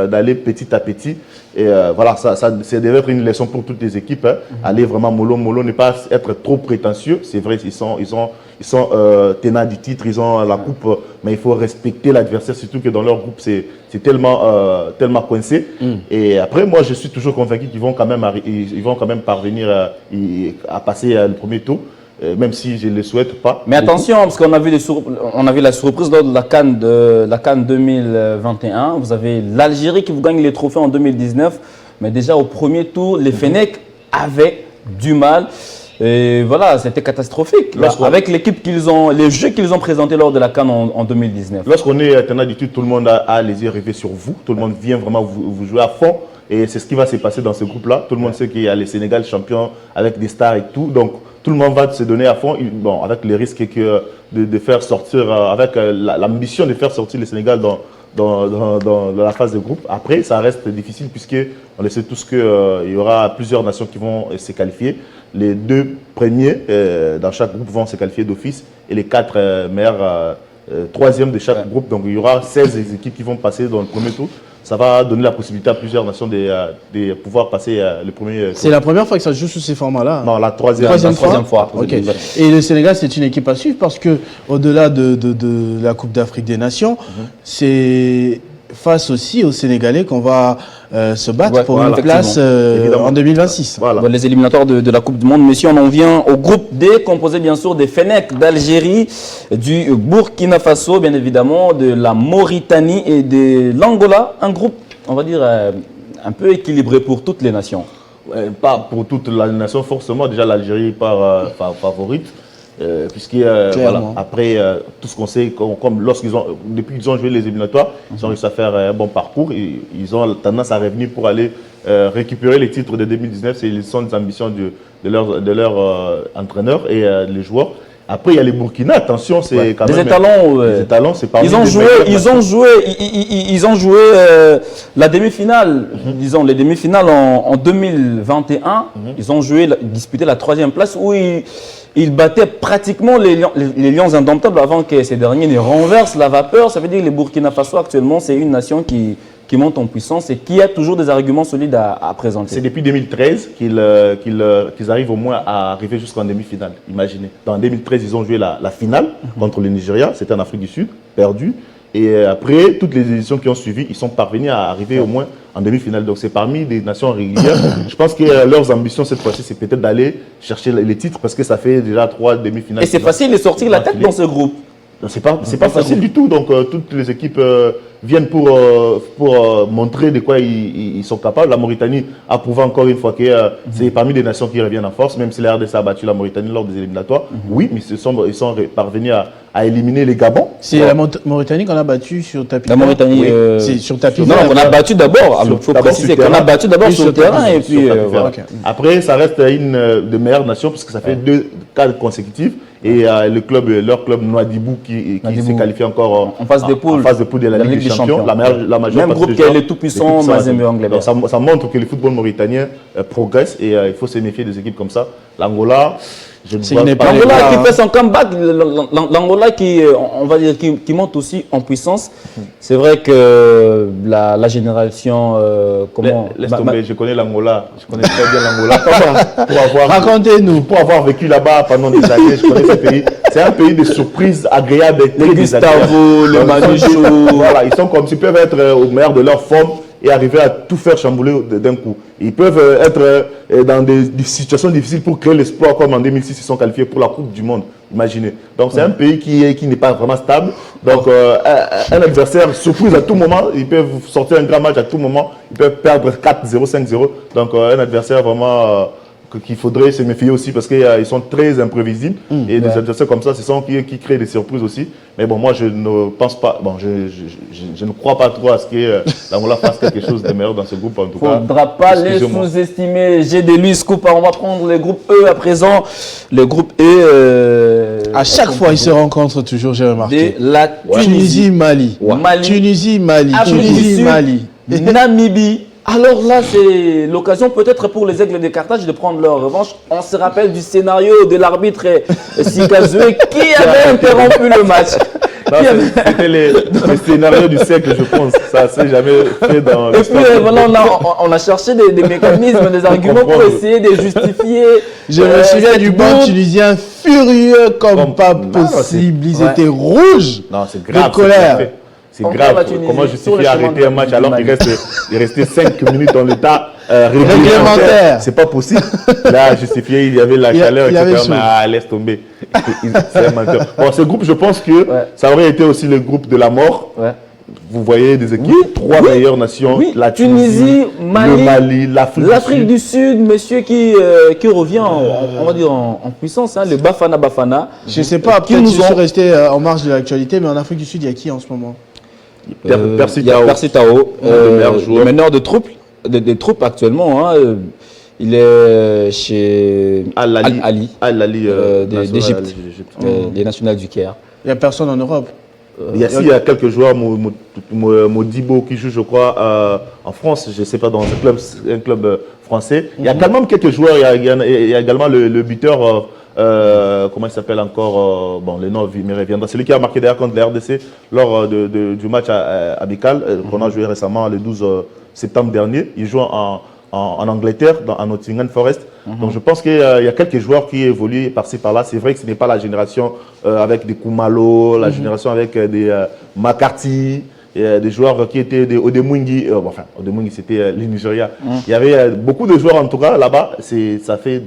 d'aller petit à petit. Et voilà, ça devait être une leçon pour toutes les équipes. Hein. Aller vraiment mollo, ne pas être trop prétentieux. C'est vrai, ils sont tenants du titre, ils ont la coupe, mais il faut respecter l'adversaire, surtout que dans leur groupe, c'est tellement coincé. Et après, moi, je suis toujours convaincu qu'ils vont quand même parvenir à passer le premier tour. Même si je ne le souhaite pas. Mais attention, parce qu'on a vu la surprise lors de la CAN 2021. Vous avez l'Algérie qui vous gagne les trophées en 2019. Mais déjà au premier tour, les Fennecs avaient du mal. Et voilà, c'était catastrophique. Avec l'équipe les jeux qu'ils ont présentés lors de la CAN en 2019. Lorsqu'on est tenant du titre, tout le monde a les yeux rivés sur vous. Tout le monde vient vraiment vous jouer à fond. Et c'est ce qui va se passer dans ce groupe-là. Tout le monde sait qu'il y a les Sénégal champions avec des stars et tout. Donc, tout le monde va se donner à fond, bon, avec le risque de faire sortir, avec l'ambition de faire sortir le Sénégal dans la phase de groupe. Après, ça reste difficile puisqu'on le sait tous qu'il y aura plusieurs nations qui vont se qualifier. Les 2 premiers dans chaque groupe vont se qualifier d'office et les 4 meilleurs troisièmes de chaque groupe. Donc, il y aura 16 équipes qui vont passer dans le premier tour. Ça va donner la possibilité à plusieurs nations de pouvoir passer le premier tour. C'est la première fois que ça se joue sous ces formats-là? Non, la troisième fois. Okay. Et le Sénégal, c'est une équipe à suivre parce qu'au-delà de la Coupe d'Afrique des Nations, c'est face aussi aux Sénégalais qu'on va se battre pour une place en 2026. Voilà. Les éliminatoires de la Coupe du Monde. Mais si on en vient au groupe D, composé bien sûr des Fennecs d'Algérie, du Burkina Faso, bien évidemment, de la Mauritanie et de l'Angola. Un groupe, on va dire, un peu équilibré pour toutes les nations. Pas pour toutes les nations, forcément. Déjà, l'Algérie part favorite. Voilà, après tout ce qu'on sait, comme depuis qu'ils ont joué les éliminatoires, ils ont réussi à faire un bon parcours. Ils ont tendance à revenir pour aller récupérer les titres de 2019. Ce sont des ambitions de leur entraîneur et les joueurs. Après, il y a les Burkina, attention, c'est quand même... Les étalons, c'est parmi ils ont joué la demi-finale, disons, les demi-finales en 2021. Ils ont disputé la 3e place où ils battaient pratiquement les Lions indomptables avant que ces derniers ne renversent la vapeur. Ça veut dire que les Burkina Faso, actuellement, c'est une nation qui monte en puissance et qui a toujours des arguments solides à présenter. C'est depuis 2013 qu'ils arrivent au moins à arriver jusqu'en demi-finale, imaginez. En 2013, ils ont joué la finale contre le Nigeria, c'était en Afrique du Sud, perdu. Et après, toutes les éditions qui ont suivi, ils sont parvenus à arriver au moins en demi-finale. Donc c'est parmi des nations régulières. Je pense que leurs ambitions cette fois-ci, c'est peut-être d'aller chercher les titres parce que ça fait déjà 3 demi-finales. Et c'est facile de sortir la tête dans ce groupe. C'est pas facile du tout. Donc toutes les équipes viennent pour montrer de quoi ils sont capables. La Mauritanie a prouvé encore une fois que c'est parmi les nations qui reviennent en force, même si la RDC a battu la Mauritanie lors des éliminatoires. Oui, mais ils sont parvenus à éliminer les Gabons. C'est la Mauritanie qu'on a battu sur tapis. La Mauritanie, c'est sur tapis. Non, on a battu d'abord. Il faut préciser qu'on a battu d'abord sur le terrain et puis voilà. Après, ça reste une des meilleures nations parce que ça fait 2 cas consécutifs. Et leur club Nouadhibou qui s'est qualifié encore en phase de poule de la Ligue des Champions. La majeure même groupe qui est les tout-puissants, Mazembe anglais. Ça montre que le football mauritanien progresse et il faut se méfier des équipes comme ça. L'Angola, l'Angola qui fait son comeback, l'Angola qui, on va dire, qui monte aussi en puissance. C'est vrai que la génération, laisse tomber, je connais l'Angola, je connais très bien l'Angola. Racontez-nous. Pour avoir vécu là-bas pendant des années, je connais ce pays. C'est un pays de surprises agréables. Les Gustavo, les Manichou. Voilà, ils sont comme s'ils peuvent être au meilleur de leur forme et arriver à tout faire chambouler d'un coup. Ils peuvent être dans des situations difficiles pour créer l'espoir, comme en 2006, ils sont qualifiés pour la Coupe du Monde. Imaginez. Donc c'est un pays qui n'est pas vraiment stable, Donc, un adversaire surprise à tout moment, ils peuvent sortir un grand match à tout moment, ils peuvent perdre 4-0, 5-0. Donc, un adversaire vraiment qu'il faudrait se méfier aussi parce qu'ils sont très imprévisibles. Et des adversaires comme ça, ce sont qui créent des surprises aussi. Mais bon, moi, je ne pense pas, bon, je ne crois pas trop à ce que l'Angola fasse quelque chose de meilleur dans ce groupe en tout cas. Il ne faudra pas les sous-estimer. J'ai des Luis Coupa. On va prendre le groupe E à présent. Le groupe E. À chaque fois, ils se rencontrent toujours, j'ai remarqué. De la Tunisie, Mali. Mali. Tunisie, Mali. Tunisie, Mali. Namibie. Alors là, c'est l'occasion peut-être pour les Aigles de Carthage de prendre leur revanche. On se rappelle du scénario de l'arbitre Sikazoué qui avait interrompu le match. C'était le scénario du siècle, je pense. Ça ne s'est jamais fait dans le. Et puis voilà, on a cherché des mécanismes, des arguments pour essayer de justifier. Je me souviens du banc tunisien furieux comme pas possible. Ils étaient rouges de colère. C'est grave. Comment justifier arrêter un match alors qu'il restait 5 minutes dans l'état réglementaire? C'est pas possible. Là, justifier, il y avait la chaleur, etc. Mais laisse tomber. C'est un menteur. Bon, ce groupe, je pense que ça aurait été aussi le groupe de la mort. Vous voyez des équipes, trois meilleures nations, la Tunisie, Mali, le Mali, l'Afrique du Sud, monsieur qui revient, on va dire en puissance, hein, le Bafana. Je ne sais pas, peut-être qu'ils sont restés en marge de l'actualité, mais en Afrique du Sud, il y a qui en ce moment? Il y a Percy Tao, le meneur de troupes, des troupes actuellement. Hein, il est chez Al-Ali d'Égypte, les nationales du Caire. Il n'y a personne en Europe. Il y a quelques joueurs, Modibo qui joue, je crois, en France, je ne sais pas, dans un club français. Il y a quand même quelques joueurs, il y a également le buteur. Comment il s'appelle encore bon, le nom me reviendra. Celui qui a marqué d'ailleurs contre la RDC lors du match amical qu'on a joué récemment le 12 septembre dernier. Il joue en Angleterre, à Nottingham Forest. Donc je pense qu'il y a quelques joueurs qui évoluent par-ci par-là. C'est vrai que ce n'est pas la génération avec des Koumalo, la génération avec des McCarthy. Des joueurs qui étaient des Odemungi, enfin Odemungi c'était le Nigeria. Il y avait beaucoup de joueurs en tout cas là-bas. Ça fait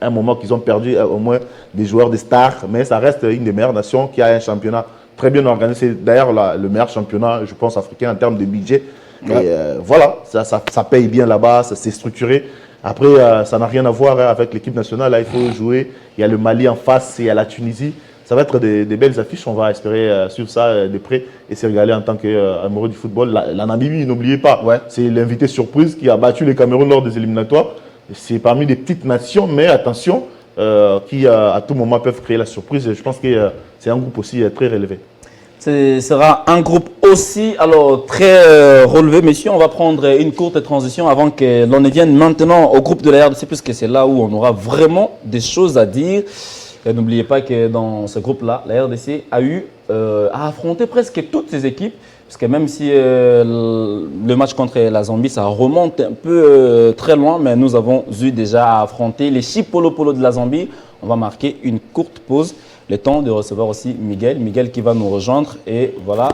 un moment qu'ils ont perdu au moins des joueurs, des stars, mais ça reste une des meilleures nations qui a un championnat très bien organisé. C'est d'ailleurs le meilleur championnat, je pense, africain en termes de budget. Et voilà, ça paye bien là-bas, ça s'est structuré. Après, ça n'a rien à voir avec l'équipe nationale. Là, il faut jouer. Il y a le Mali en face, il y a la Tunisie. Ça va être des belles affiches. On va espérer suivre ça de près et se régaler en tant qu'amoureux du football. La Namibie, n'oubliez pas, c'est l'invité surprise qui a battu le Cameroun lors des éliminatoires. C'est parmi les petites nations, mais attention, qui à tout moment peuvent créer la surprise. Je pense que c'est un groupe aussi très relevé. Ce sera un groupe aussi alors très relevé. Messieurs, on va prendre une courte transition avant que l'on vienne maintenant au groupe de la RDC, puisque c'est là où on aura vraiment des choses à dire. N'oubliez pas que dans ce groupe-là, la RDC a eu à affronter presque toutes ses équipes. Parce que même si le match contre la Zambie, ça remonte un peu très loin, mais nous avons eu déjà à affronter les Chipolo de la Zambie. On va marquer une courte pause, le temps de recevoir aussi Miguel qui va nous rejoindre et voilà,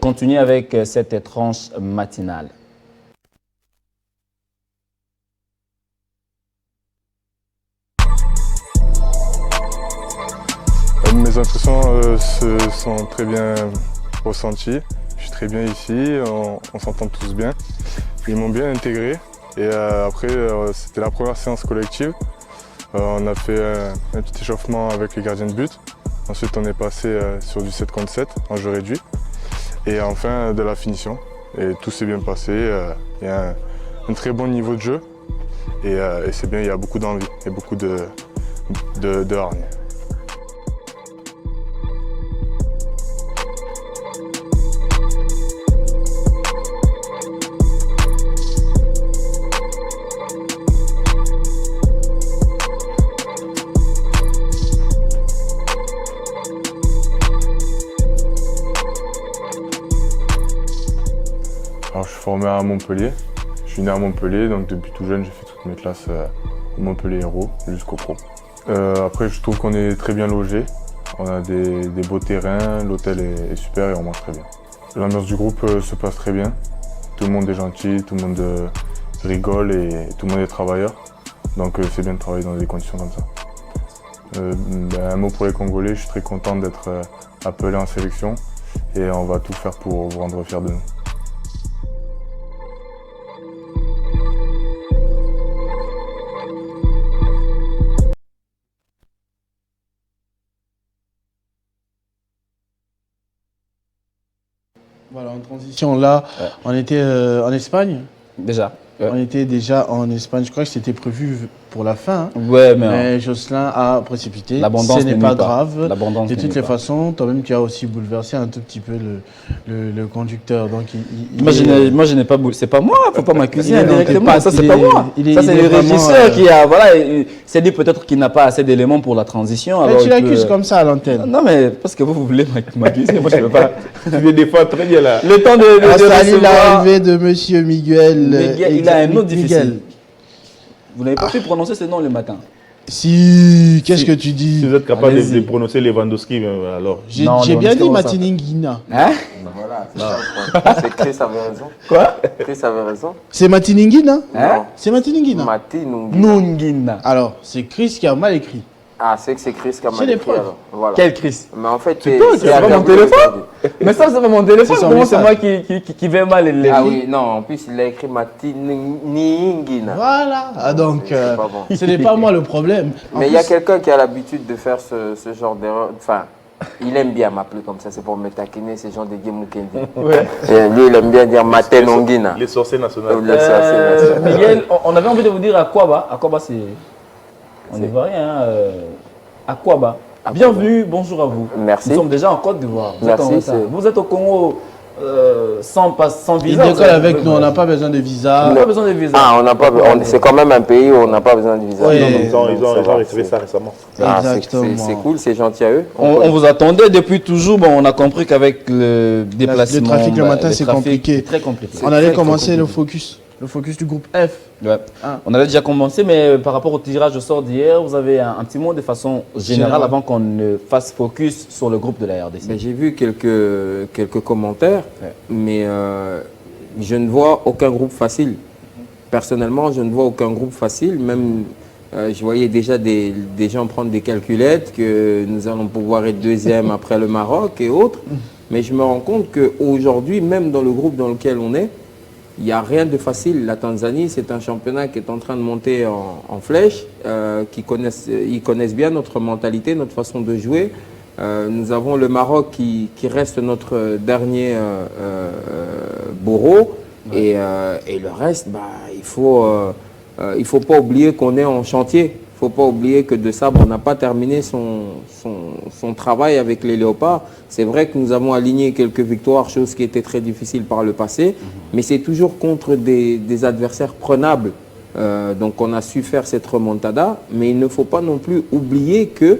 continuer avec cette tranche matinale. Mes impressions se sont très bien ressenties. Je suis très bien ici, on s'entend tous bien. Ils m'ont bien intégré et après c'était la première séance collective. On a fait un petit échauffement avec les gardiens de but. Ensuite on est passé sur du 7 contre 7 en jeu réduit. Et enfin de la finition. Et tout s'est bien passé. Il y a un très bon niveau de jeu et c'est bien, il y a beaucoup d'envie et beaucoup de hargne. Alors, je suis formé à Montpellier. Je suis né à Montpellier, donc depuis tout jeune, j'ai fait toutes mes classes au Montpellier Hérault jusqu'au pro. Après, je trouve qu'on est très bien logé. On a des beaux terrains, l'hôtel est super et on mange très bien. L'ambiance du groupe se passe très bien. Tout le monde est gentil, tout le monde rigole et tout le monde est travailleur. Donc c'est bien de travailler dans des conditions comme ça. Un mot pour les Congolais, je suis très content d'être appelé en sélection. et on va tout faire pour vous rendre fiers de nous. Voilà, en transition, là, on était en Espagne. Déjà. On était déjà en Espagne. Je crois que c'était prévu pour la fin. Hein. Ouais, mais Jocelyn a précipité. L'abondance Ce n'est pas grave. De toutes les façons, toi-même, tu as aussi bouleversé un tout petit peu le conducteur. Donc, moi, je n'ai pas c'est pas moi, il ne faut pas m'accuser indirectement. Ça, c'est pas moi. Ça, c'est le vraiment, régisseur qui a. Voilà, c'est dit peut-être qu'il n'a pas assez d'éléments pour la transition. Mais tu l'accuses comme ça à l'antenne. Non, mais parce que vous voulez m'accuser. Moi, je ne veux pas. Tu me défends très bien là. Le temps de salut l'arrivée de monsieur Miguel. Il a un nom difficile. Vous n'avez pas pu prononcer ce nom le matin. Si, qu'est-ce que tu dis? Si vous êtes capable de prononcer Lewandowski, alors. J'ai bien dit Matiningina. Hein? Voilà, c'est Chris avait raison. Quoi? Chris avait raison. C'est Matiningina? Hein? C'est Matiningina. Nungina. Alors, c'est Chris qui a mal écrit. Ah, c'est que c'est Chris qui a C'est mal les écrit, preuves. alors. Voilà. Quel Chris? Mais en fait, c'est pas mon téléphone. Mais ça, c'est pas mon téléphone. C'est son Comment c'est message. moi qui vais mal les Ah oui, non, en plus, il a écrit Matiningina. Voilà. Ah, donc, C'est pas bon. ce n'est pas moi le problème. En Mais il y a plus, quelqu'un qui a l'habitude de faire ce genre d'erreur. Enfin, il aime bien m'appeler comme ça, c'est pour me taquiner, ces gens de Game Mukendi. Ouais. Et lui, il aime bien dire Matenongina. Les sorciers nationaux. Miguel, on avait envie de vous dire Akwaba. Akwaba, c'est. On n'y voit rien. Akwaba. Bienvenue, bonjour à vous. Merci. Nous sommes déjà en Côte d'Ivoire. Merci, Vous êtes au Congo sans il visa. décolle avec nous, on n'a pas besoin de visa. On n'a pas besoin de visa. Ah, on n'a pas. C'est quand même un pays où on n'a pas besoin de visa. Oui. Ils ont Ça va, retiré ça récemment. Ah, Exactement. c'est cool, c'est gentil à eux. On vous attendait depuis toujours. Bon, on a compris qu'avec le déplacement. Le trafic le matin, c'est compliqué. C'est très compliqué. On allait très commencer compliqué. le focus du groupe F. Ouais. On avait déjà commencé, mais par rapport au tirage au sort d'hier, vous avez un petit mot de façon générale avant qu'on ne fasse focus sur le groupe de la RDC. Ben, j'ai vu quelques commentaires, mais je ne vois aucun groupe facile. Personnellement, je ne vois aucun groupe facile. Même, je voyais déjà des gens prendre des calculettes, que nous allons pouvoir être deuxième après le Maroc et autres. Mais je me rends compte qu'aujourd'hui, même dans le groupe dans lequel on est, il n'y a rien de facile. La Tanzanie, c'est un championnat qui est en train de monter en flèche, ils connaissent bien notre mentalité, notre façon de jouer. Nous avons le Maroc qui reste notre dernier bourreau. Et le reste, bah, il faut pas oublier qu'on est en chantier. Il ne faut pas oublier que De Sabre n'a pas terminé son travail avec les Léopards. C'est vrai que nous avons aligné quelques victoires, chose qui était très difficile par le passé, mais c'est toujours contre des adversaires prenables. Donc on a su faire cette remontada, mais il ne faut pas non plus oublier que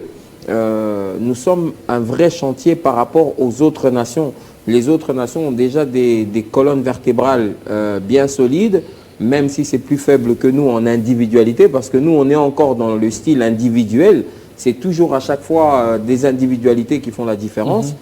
nous sommes un vrai chantier par rapport aux autres nations. Les autres nations ont déjà des colonnes vertébrales bien solides, même si c'est plus faible que nous en individualité, parce que nous, on est encore dans le style individuel. C'est toujours à chaque fois des individualités qui font la différence.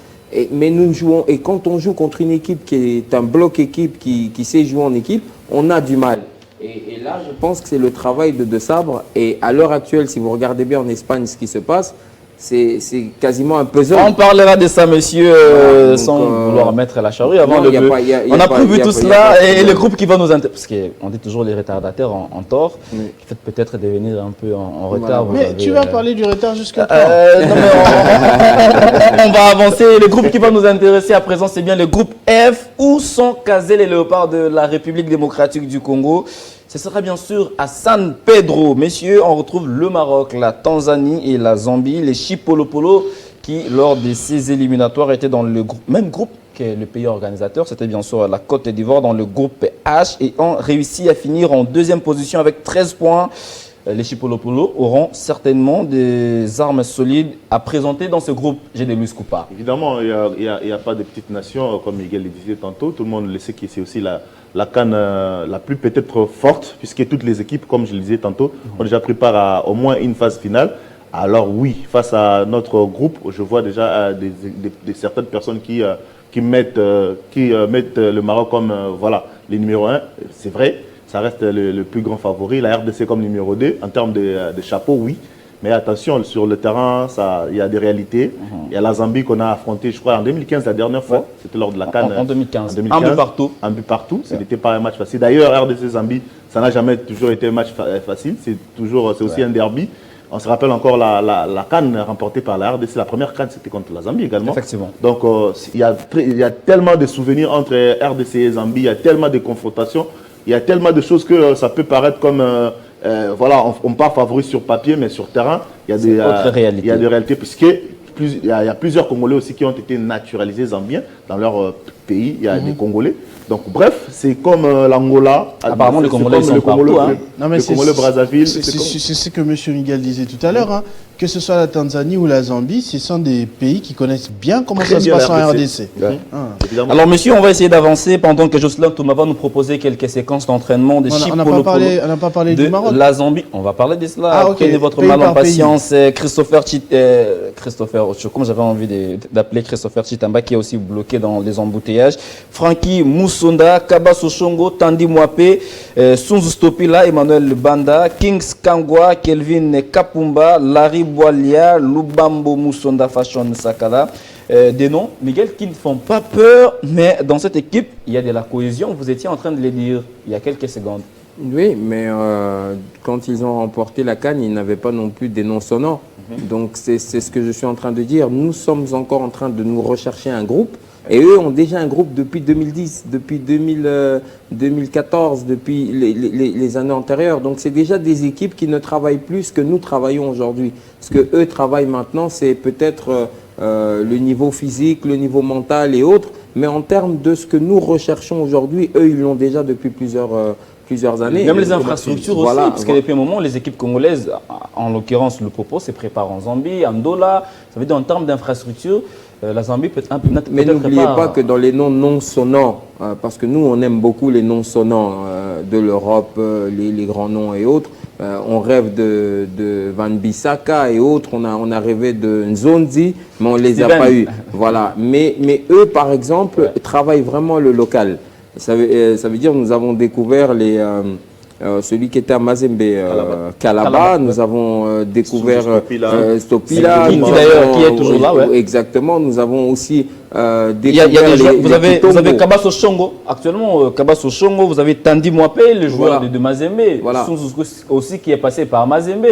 Mais nous jouons, et quand on joue contre une équipe qui est un bloc équipe, qui sait jouer en équipe, on a du mal. Et là, je pense que c'est le travail de Sabre. Et à l'heure actuelle, si vous regardez bien en Espagne ce qui se passe, c'est quasiment un puzzle. On parlera de ça, messieurs, sans vouloir mettre la charrue avant le bœuf. On a prévu tout cela et le groupe qui va nous intéresser, parce qu'on dit toujours les retardataires en tort, qui fait peut-être devenir un peu en retard. Mais tu vas parler du retard jusqu'à quand? Non, mais on va avancer. Le groupe qui va nous intéresser à présent, c'est bien le groupe F, où sont casés les léopards de la République démocratique du Congo. Ce sera bien sûr à San Pedro. Messieurs, on retrouve le Maroc, la Tanzanie et la Zambie. Les Chipolopolo qui, lors de ces éliminatoires, étaient dans le même groupe que le pays organisateur. C'était bien sûr la Côte d'Ivoire dans le groupe H et ont réussi à finir en deuxième position avec 13 points. Les Chipolopolo auront certainement des armes solides à présenter dans ce groupe. J'ai des Luis Coupa. Évidemment, il n'y a pas de petites nations, comme Miguel le disait tantôt. Tout le monde le sait que c'est aussi la CAN la plus peut-être forte, puisque toutes les équipes, comme je le disais tantôt, ont déjà pris part à au moins une phase finale. Alors oui, face à notre groupe, je vois déjà certaines personnes qui mettent le Maroc comme voilà, les numéro 1. C'est vrai, ça reste le plus grand favori. La RDC comme numéro 2. En termes de chapeau, oui. Mais attention, sur le terrain, il y a des réalités. Il y a la Zambie qu'on a affrontée, je crois, en 2015, la dernière fois. C'était lors de la CAN. En 2015. Un but partout. Un but partout. Ce n'était pas un match facile. D'ailleurs, RDC-Zambie, ça n'a jamais toujours été un match facile. C'est aussi un derby. On se rappelle encore la CAN remportée par la RDC. La première CAN, c'était contre la Zambie également. Effectivement. Donc, il y a tellement de souvenirs entre RDC et Zambie. Il y a tellement de confrontations. Il y a tellement de choses que ça peut paraître comme... voilà, on part favori sur papier, mais sur terrain, il y a des réalités, puisqu'il y a plusieurs Congolais aussi qui ont été naturalisés zambiens dans leur pays. Il y a des Congolais. Donc, bref, c'est comme l'Angola. Apparemment, les Congolais sont partout. Le Congolais-Brazzaville. C'est ce que M. Miguel disait tout à l'heure. Que ce soit la Tanzanie ou la Zambie, ce sont des pays qui connaissent bien comment ça se passe en RDC. Alors, monsieur, on va essayer d'avancer pendant que Jocelyn Touma va nous proposer quelques séquences d'entraînement des chiffres. On n'a pas parlé du Maroc. La Zambie, on va parler de cela. Prenez votre mal en patience. Christopher, comme j'avais envie d'appeler Christopher Chitamba, qui est aussi bloqué dans les embouteillages. Francky Moussonda, Kaba Sochongo, Tandi Mwape, Sunzu Stopila, Emmanuel Banda, Kings Kangwa, Kelvin Kapumba, Larry Boalia, Lubambo Moussonda Fashion Sakala. Des noms, Miguel, qui ne font pas peur, mais dans cette équipe, il y a de la cohésion. Vous étiez en train de les dire il y a quelques secondes. Oui, mais quand ils ont remporté la CAN, ils n'avaient pas non plus des noms sonants. Donc c'est ce que je suis en train de dire. Nous sommes encore en train de nous rechercher un groupe. Et eux ont déjà un groupe depuis 2010, depuis 2014, depuis les années antérieures. Donc c'est déjà des équipes qui ne travaillent plus que nous travaillons aujourd'hui. Ce que eux travaillent maintenant, c'est peut-être le niveau physique, le niveau mental et autres. Mais en termes de ce que nous recherchons aujourd'hui, eux, ils l'ont déjà depuis plusieurs années. Même les infrastructures aussi, parce que depuis un moment, les équipes congolaises, en l'occurrence le Popo, se préparent en Zambie, en Dola. Ça veut dire en termes d'infrastructures, la Zambie peut être... Mais n'oubliez pas que dans les noms non sonnants, parce que nous, on aime beaucoup les noms sonnants de l'Europe, les grands noms et autres. On rêve de Van Bissaka et autres. On a rêvé de Nzonzi, mais on ne les a pas eus. Voilà. Mais eux, par exemple, travaillent vraiment le local. Ça veut dire que nous avons découvert celui qui était à Mazembe, Kalaba. Nous avons découvert Stopila. Qui est toujours là, ouais. Exactement. Nous avons aussi découvert vous avez Kaba Sochongo. Actuellement, Kaba Sochongo, vous avez Tandi Mwape, le joueur de Mazembe. Voilà. Aussi qui est passé par Mazembe.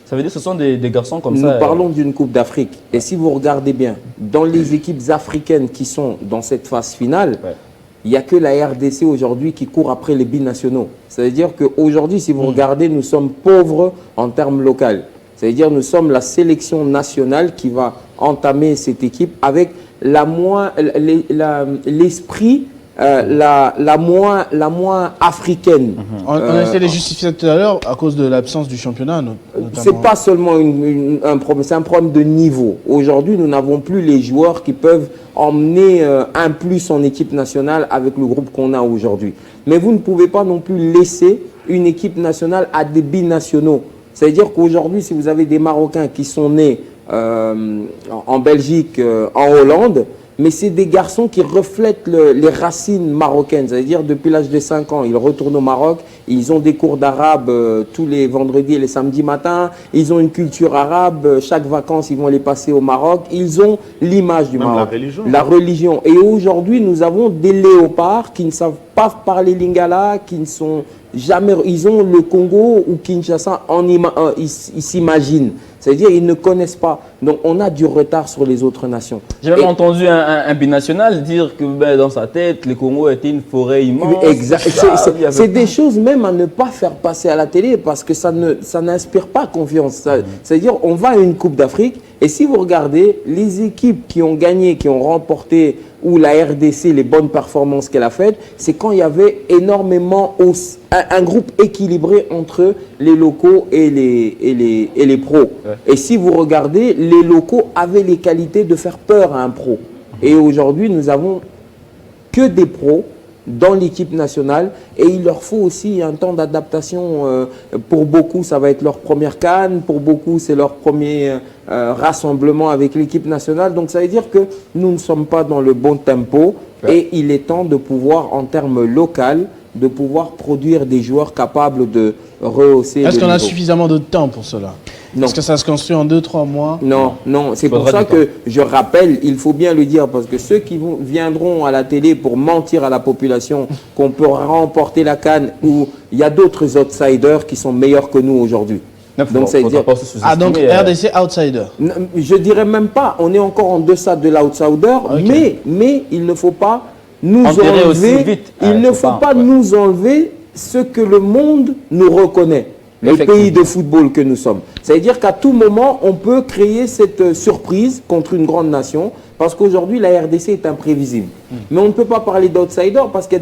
Ça veut dire que ce sont des garçons comme ça. Nous parlons d'une Coupe d'Afrique. Et si vous regardez bien, dans les équipes africaines qui sont dans cette phase finale, il n'y a que la RDC aujourd'hui qui court après les binationaux. Ça veut dire qu'aujourd'hui, si vous regardez, nous sommes pauvres en termes locaux. Ça veut dire que nous sommes la sélection nationale qui va entamer cette équipe avec l'esprit la moins africaine. On a essayé de justifier tout à l'heure à cause de l'absence du championnat. C'est pas seulement un problème, c'est un problème de niveau. Aujourd'hui, nous n'avons plus les joueurs qui peuvent emmener un plus en équipe nationale avec le groupe qu'on a aujourd'hui. Mais vous ne pouvez pas non plus laisser une équipe nationale à des binationaux. C'est-à-dire qu'aujourd'hui, si vous avez des Marocains qui sont nés en Belgique, en Hollande, mais c'est des garçons qui reflètent les racines marocaines. C'est-à-dire depuis l'âge de 5 ans, ils retournent au Maroc, ils ont des cours d'arabe tous les vendredis et les samedis matins, ils ont une culture arabe, chaque vacances ils vont les passer au Maroc, ils ont l'image du Maroc. La religion. Et aujourd'hui, nous avons des léopards qui ne savent pas parler lingala, qui ne sont jamais... Ils ont le Congo ou Kinshasa, ils s'imaginent. C'est-à-dire qu'ils ne connaissent pas. Donc on a du retard sur les autres nations. J'ai même entendu un binational dire que dans sa tête, le Congo était une forêt immense. Exact. C'est des choses même à ne pas faire passer à la télé parce que ça n'inspire pas confiance. C'est-à-dire on va à une Coupe d'Afrique et si vous regardez les équipes qui ont gagné, qui ont remporté ou la RDC, les bonnes performances qu'elle a faites, c'est quand il y avait énormément un groupe équilibré entre les locaux et les pros. Ouais. Et si vous regardez, les locaux avaient les qualités de faire peur à un pro. Et aujourd'hui, nous avons que des pros dans l'équipe nationale et il leur faut aussi un temps d'adaptation. Pour beaucoup, ça va être leur première CAN, pour beaucoup, c'est leur premier rassemblement avec l'équipe nationale. Donc ça veut dire que nous ne sommes pas dans le bon tempo et il est temps de pouvoir, en termes local, de pouvoir produire des joueurs capables de rehausser le niveau. Est-ce qu'on a suffisamment de temps pour cela? Non. Est-ce que ça se construit en 2-3 mois? Non, non, c'est pour Faudra ça du temps. que je rappelle, il faut bien le dire, parce que ceux qui viendront à la télé pour mentir à la population qu'on peut remporter la CAN, où il y a d'autres outsiders qui sont meilleurs que nous aujourd'hui. Donc, ça veut dire... Ah, donc RDC outsider. Je dirais même pas, on est encore en deçà de l'outsider, mais il ne faut pas nous Enterrer aussi enlever, vite. il ne faut pas nous enlever ce que le monde nous reconnaît, le pays de football que nous sommes. C'est-à-dire qu'à tout moment, on peut créer cette surprise contre une grande nation, parce qu'aujourd'hui, la RDC est imprévisible. Mais on ne peut pas parler d'outsider parce qu'il y a